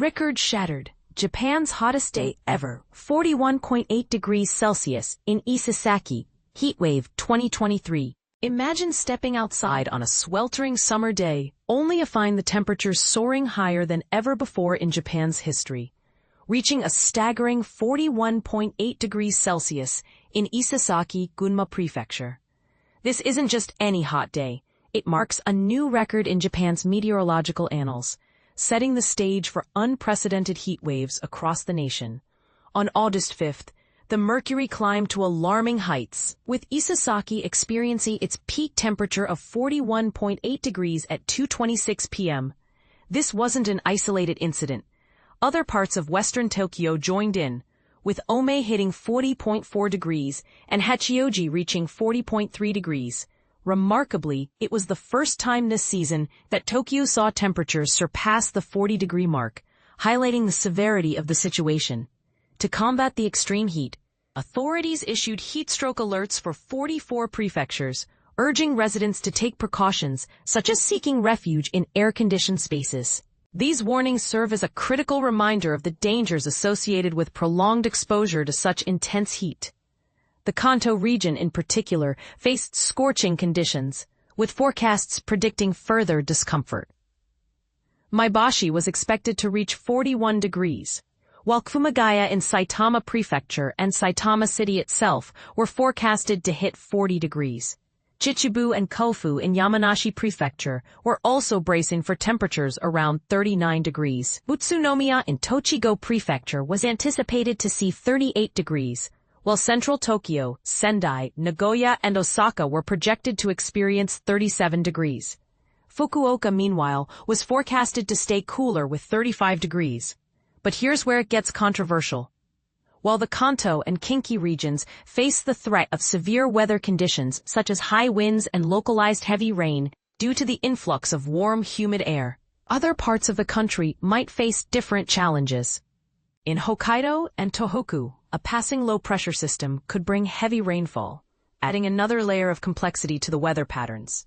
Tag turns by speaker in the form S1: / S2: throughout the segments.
S1: Record shattered. Japan's hottest day ever, 41.8 degrees Celsius in Isesaki, Heatwave 2023. Imagine stepping outside on a sweltering summer day, only to find the temperatures soaring higher than ever before in Japan's history, reaching a staggering 41.8 degrees Celsius in Isesaki, Gunma Prefecture. This isn't just any hot day. It marks a new record in Japan's meteorological annals, setting the stage for unprecedented heat waves across the nation. On August 5th, the mercury climbed to alarming heights, with Isesaki experiencing its peak temperature of 41.8 degrees at 2:26 p.m. This wasn't an isolated incident. Other parts of western Tokyo joined in, with Ome hitting 40.4 degrees and Hachioji reaching 40.3 degrees. Remarkably, it was the first time this season that Tokyo saw temperatures surpass the 40-degree mark, highlighting the severity of the situation. To combat the extreme heat, authorities issued heatstroke alerts for 44 prefectures, urging residents to take precautions, such as seeking refuge in air-conditioned spaces. These warnings serve as a critical reminder of the dangers associated with prolonged exposure to such intense heat. The Kanto region in particular faced scorching conditions, with forecasts predicting further discomfort. Maebashi was expected to reach 41 degrees, while Kumagaya in Saitama Prefecture and Saitama City itself were forecasted to hit 40 degrees. Chichibu and Kofu in Yamanashi Prefecture were also bracing for temperatures around 39 degrees. Utsunomiya in Tochigo Prefecture was anticipated to see 38 degrees, while central Tokyo, Sendai, Nagoya, and Osaka were projected to experience 37 degrees. Fukuoka, meanwhile, was forecasted to stay cooler with 35 degrees. But here's where it gets controversial. While the Kanto and Kinki regions face the threat of severe weather conditions such as high winds and localized heavy rain due to the influx of warm, humid air, other parts of the country might face different challenges. In Hokkaido and Tohoku, a passing low-pressure system could bring heavy rainfall, adding another layer of complexity to the weather patterns.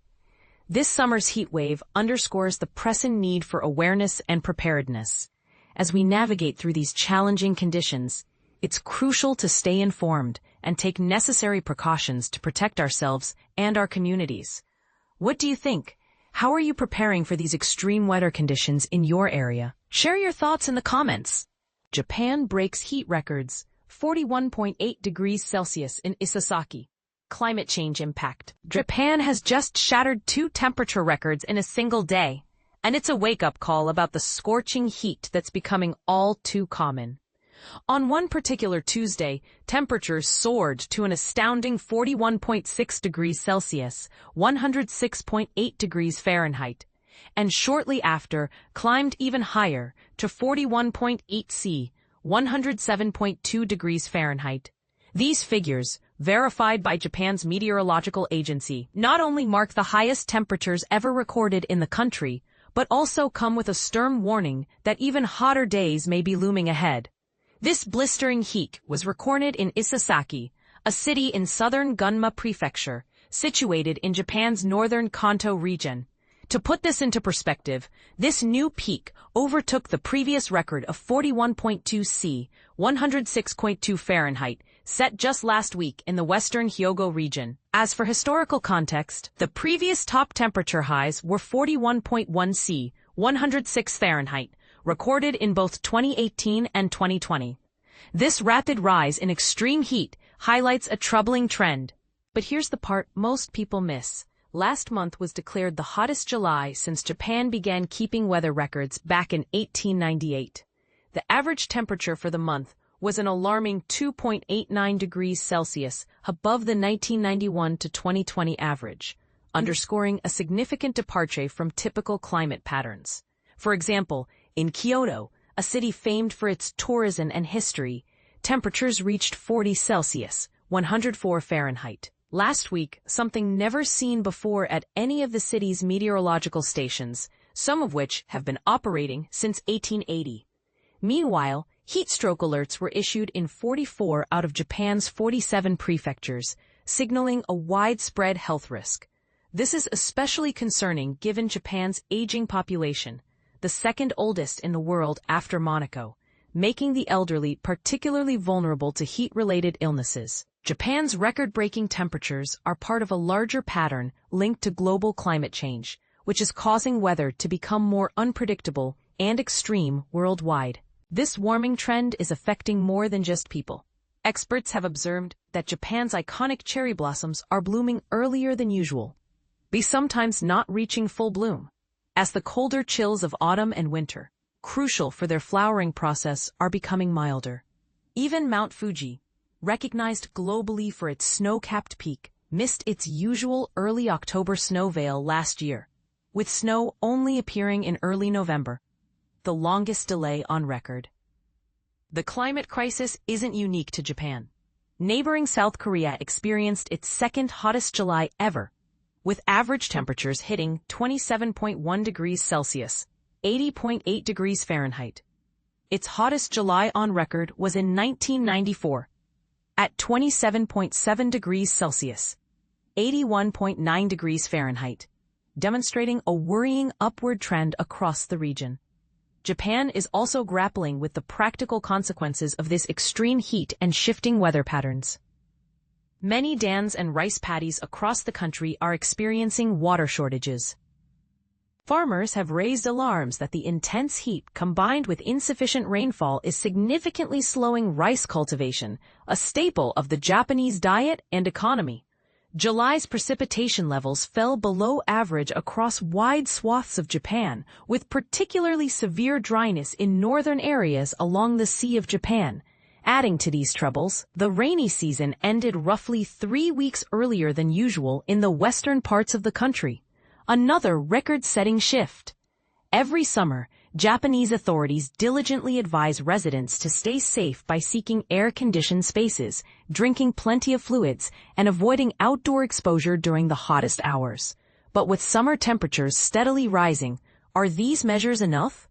S1: This summer's heat wave underscores the pressing need for awareness and preparedness. As we navigate through these challenging conditions, it's crucial to stay informed and take necessary precautions to protect ourselves and our communities. What do you think? How are you preparing for these extreme weather conditions in your area? Share your thoughts in the comments. Japan breaks heat records, 41.8 degrees Celsius in Isesaki. Climate change impact. Japan has just shattered 2 temperature records in a single day, and it's a wake-up call about the scorching heat that's becoming all too common. On one particular Tuesday, temperatures soared to an astounding 41.6 degrees Celsius, 106.8 degrees Fahrenheit, and shortly after climbed even higher to 41.8 C, 107.2 degrees Fahrenheit. These figures, verified by Japan's meteorological agency, not only mark the highest temperatures ever recorded in the country, but also come with a stern warning that even hotter days may be looming ahead. This blistering heat was recorded in Isesaki, a city in southern Gunma Prefecture, situated in Japan's northern Kanto region. To put this into perspective, this new peak overtook the previous record of 41.2 C, 106.2 Fahrenheit, set just last week in the western Hyogo region. As for historical context, the previous top temperature highs were 41.1 C, 106 Fahrenheit, recorded in both 2018 and 2020. This rapid rise in extreme heat highlights a troubling trend. But here's the part most people miss. Last month was declared the hottest July since Japan began keeping weather records back in 1898. The average temperature for the month was an alarming 2.89 degrees Celsius above the 1991 to 2020 average, underscoring a significant departure from typical climate patterns. For example, in Kyoto, a city famed for its tourism and history, temperatures reached 40 Celsius, 104 Fahrenheit. Last week, something never seen before at any of the city's meteorological stations, some of which have been operating since 1880. Meanwhile, heatstroke alerts were issued in 44 out of Japan's 47 prefectures, signaling a widespread health risk. This is especially concerning given Japan's aging population, the second oldest in the world after Monaco, making the elderly particularly vulnerable to heat-related illnesses. Japan's record-breaking temperatures are part of a larger pattern linked to global climate change, which is causing weather to become more unpredictable and extreme worldwide. This warming trend is affecting more than just people. Experts have observed that Japan's iconic cherry blossoms are blooming earlier than usual, sometimes not reaching full bloom, as the colder chills of autumn and winter, crucial for their flowering process, are becoming milder. Even Mount Fuji, recognized globally for its snow-capped peak, missed its usual early October snow veil last year, with snow only appearing in early November, the longest delay on record. The climate crisis isn't unique to Japan. Neighboring South Korea experienced its second hottest July ever, with average temperatures hitting 27.1 degrees Celsius, 80.8 degrees Fahrenheit. Its hottest July on record was in 1994, at 27.7 degrees Celsius, 81.9 degrees Fahrenheit, demonstrating a worrying upward trend across the region. Japan is also grappling with the practical consequences of this extreme heat and shifting weather patterns. Many dams and rice paddies across the country are experiencing water shortages. Farmers have raised alarms that the intense heat combined with insufficient rainfall is significantly slowing rice cultivation, a staple of the Japanese diet and economy. July's precipitation levels fell below average across wide swaths of Japan, with particularly severe dryness in northern areas along the Sea of Japan. Adding to these troubles, the rainy season ended roughly 3 weeks earlier than usual in the western parts of the country, another record-setting shift. Every summer, Japanese authorities diligently advise residents to stay safe by seeking air-conditioned spaces, drinking plenty of fluids, and avoiding outdoor exposure during the hottest hours. But with summer temperatures steadily rising, are these measures enough?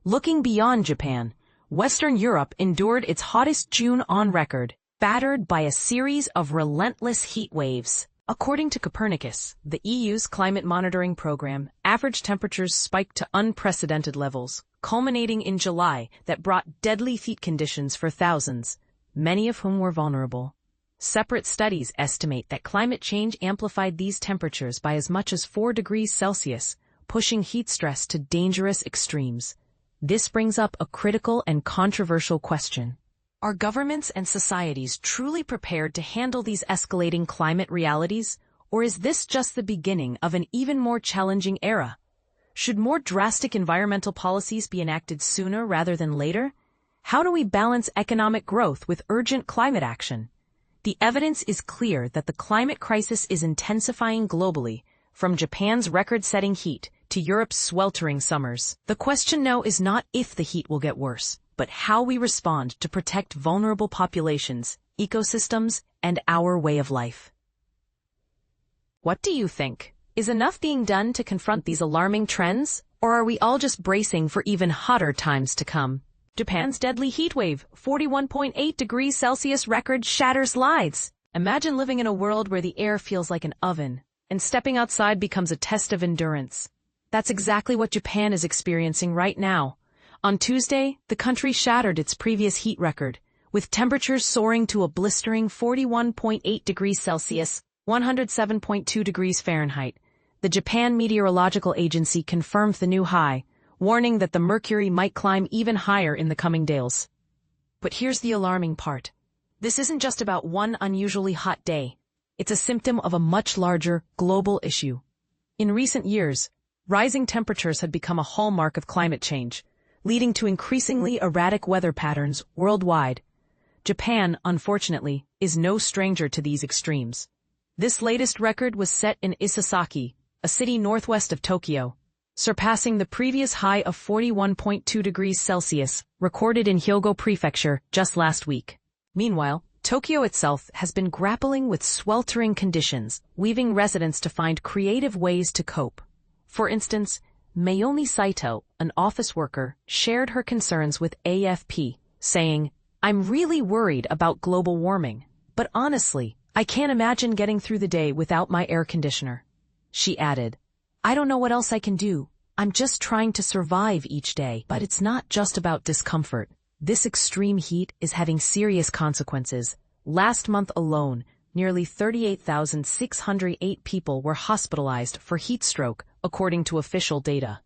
S1: Looking beyond Japan, Western Europe endured its hottest June on record, battered by a series of relentless heat waves. According to Copernicus, the EU's climate monitoring program, average temperatures spiked to unprecedented levels, culminating in July that brought deadly heat conditions for thousands, many of whom were vulnerable. Separate studies estimate that climate change amplified these temperatures by as much as 4 degrees Celsius, pushing heat stress to dangerous extremes. This brings up a critical and controversial question. Are governments and societies truly prepared to handle these escalating climate realities, or is this just the beginning of an even more challenging era? Should more drastic environmental policies be enacted sooner rather than later? How do we balance economic growth with urgent climate action? The evidence is clear that the climate crisis is intensifying globally, from Japan's record-setting heat to Europe's sweltering summers. The question now is not if the heat will get worse, but how we respond to protect vulnerable populations, ecosystems, and our way of life. What do you think? Is enough being done to confront these alarming trends, or are we all just bracing for even hotter times to come? Japan's deadly heatwave, 41.8 degrees Celsius record shatters lives. Imagine living in a world where the air feels like an oven, and stepping outside becomes a test of endurance. That's exactly what Japan is experiencing right now. On Tuesday, the country shattered its previous heat record, with temperatures soaring to a blistering 41.8 degrees Celsius, 107.2 degrees Fahrenheit. The Japan Meteorological Agency confirmed the new high, warning that the mercury might climb even higher in the coming days. But here's the alarming part. This isn't just about one unusually hot day. It's a symptom of a much larger, global issue. In recent years, rising temperatures had become a hallmark of climate change, leading to increasingly erratic weather patterns worldwide. Japan, unfortunately, is no stranger to these extremes. This latest record was set in Isesaki, a city northwest of Tokyo, surpassing the previous high of 41.2 degrees Celsius, recorded in Gunma Prefecture just last week. Meanwhile, Tokyo itself has been grappling with sweltering conditions, leaving residents to find creative ways to cope. For instance, Mayumi Saito, an office worker, shared her concerns with AFP, saying, "I'm really worried about global warming, but honestly, I can't imagine getting through the day without my air conditioner." She added, "I don't know what else I can do. I'm just trying to survive each day. But it's not just about discomfort. This extreme heat is having serious consequences. Last month alone, nearly 38,608 people were hospitalized for heat stroke, according to official data.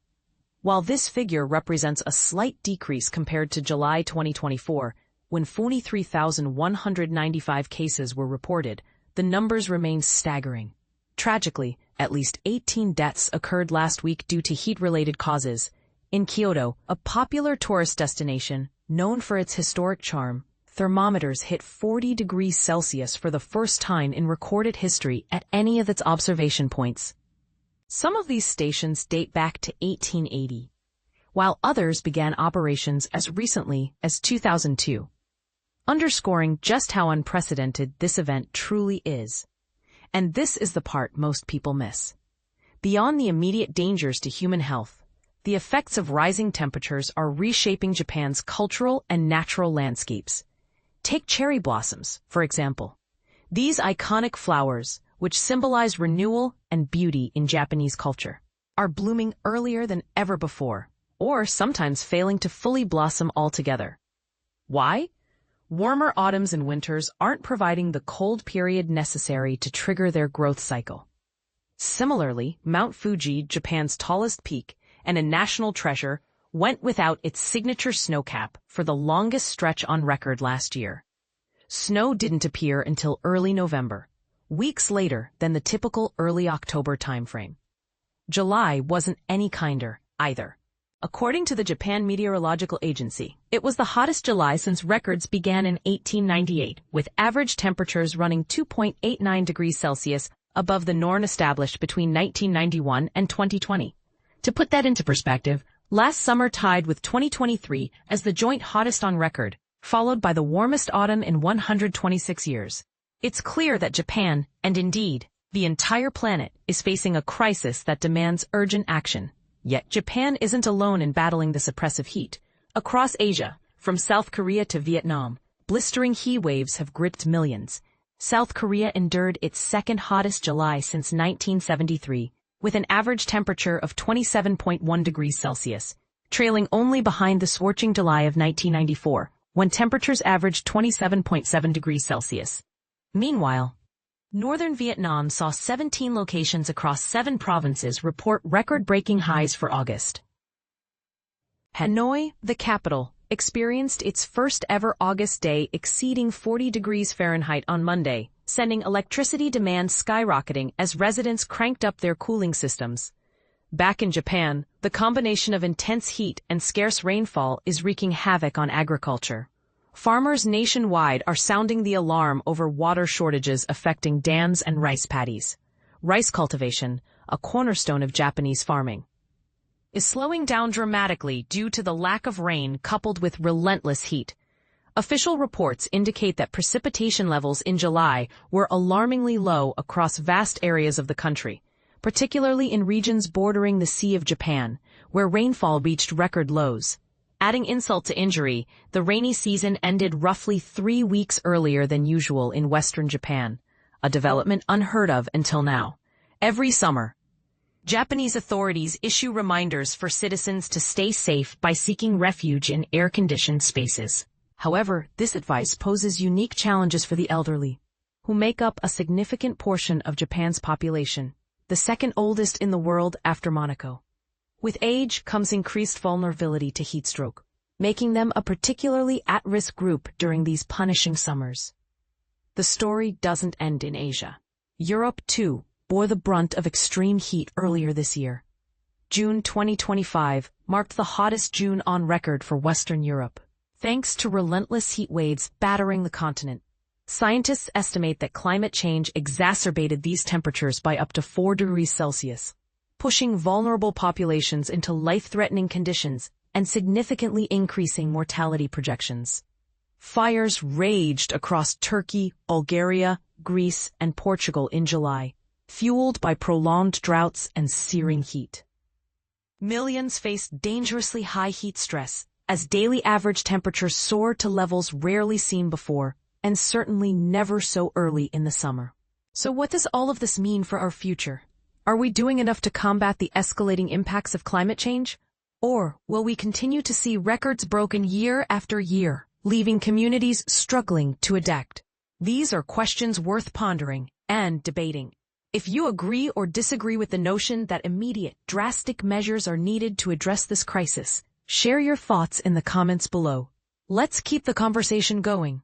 S1: While this figure represents a slight decrease compared to July 2024, when 43,195 cases were reported, the numbers remain staggering. Tragically, at least 18 deaths occurred last week due to heat-related causes. In Kyoto, a popular tourist destination, known for its historic charm, thermometers hit 40 degrees Celsius for the first time in recorded history at any of its observation points. Some of these stations date back to 1880, while others began operations as recently as 2002, underscoring just how unprecedented this event truly is. And this is the part most people miss. Beyond the immediate dangers to human health, the effects of rising temperatures are reshaping Japan's cultural and natural landscapes. Take cherry blossoms, for example. These iconic flowers, which symbolize renewal and beauty in Japanese culture, are blooming earlier than ever before, or sometimes failing to fully blossom altogether. Why? Warmer autumns and winters aren't providing the cold period necessary to trigger their growth cycle. Similarly, Mount Fuji, Japan's tallest peak and a national treasure, went without its signature snowcap for the longest stretch on record last year. Snow didn't appear until early November, weeks later than the typical early October timeframe. July wasn't any kinder, either. According to the Japan Meteorological Agency, it was the hottest July since records began in 1898, with average temperatures running 2.89 degrees Celsius above the norm established between 1991 and 2020. To put that into perspective, last summer tied with 2023 as the joint hottest on record, followed by the warmest autumn in 126 years. It's clear that Japan, and indeed, the entire planet, is facing a crisis that demands urgent action. Yet Japan isn't alone in battling this oppressive heat. Across Asia, from South Korea to Vietnam, blistering heat waves have gripped millions. South Korea endured its second hottest July since 1973, with an average temperature of 27.1 degrees Celsius, trailing only behind the scorching July of 1994, when temperatures averaged 27.7 degrees Celsius. Meanwhile, northern Vietnam saw 17 locations across 7 provinces report record-breaking highs for August. Hanoi, the capital, experienced its first-ever August day exceeding 40 degrees Fahrenheit on Monday, sending electricity demand skyrocketing as residents cranked up their cooling systems. Back in Japan, the combination of intense heat and scarce rainfall is wreaking havoc on agriculture. Farmers nationwide are sounding the alarm over water shortages affecting dams and rice paddies. Rice cultivation, a cornerstone of Japanese farming, is slowing down dramatically due to the lack of rain coupled with relentless heat. Official reports indicate that precipitation levels in July were alarmingly low across vast areas of the country, particularly in regions bordering the Sea of Japan, where rainfall reached record lows. Adding insult to injury, the rainy season ended roughly 3 weeks earlier than usual in western Japan, a development unheard of until now. Every summer, Japanese authorities issue reminders for citizens to stay safe by seeking refuge in air-conditioned spaces. However, this advice poses unique challenges for the elderly, who make up a significant portion of Japan's population, the second oldest in the world after Monaco. With age comes increased vulnerability to heat stroke, making them a particularly at-risk group during these punishing summers. The story doesn't end in Asia. Europe, too, bore the brunt of extreme heat earlier this year. June 2025 marked the hottest June on record for Western Europe, thanks to relentless heat waves battering the continent. Scientists estimate that climate change exacerbated these temperatures by up to 4 degrees Celsius, pushing vulnerable populations into life-threatening conditions and significantly increasing mortality projections. Fires raged across Turkey, Bulgaria, Greece, and Portugal in July, fueled by prolonged droughts and searing heat. Millions faced dangerously high heat stress, as daily average temperatures soared to levels rarely seen before, and certainly never so early in the summer. So what does all of this mean for our future? Are we doing enough to combat the escalating impacts of climate change? Or will we continue to see records broken year after year, leaving communities struggling to adapt? These are questions worth pondering and debating. If you agree or disagree with the notion that immediate, drastic measures are needed to address this crisis, share your thoughts in the comments below. Let's keep the conversation going.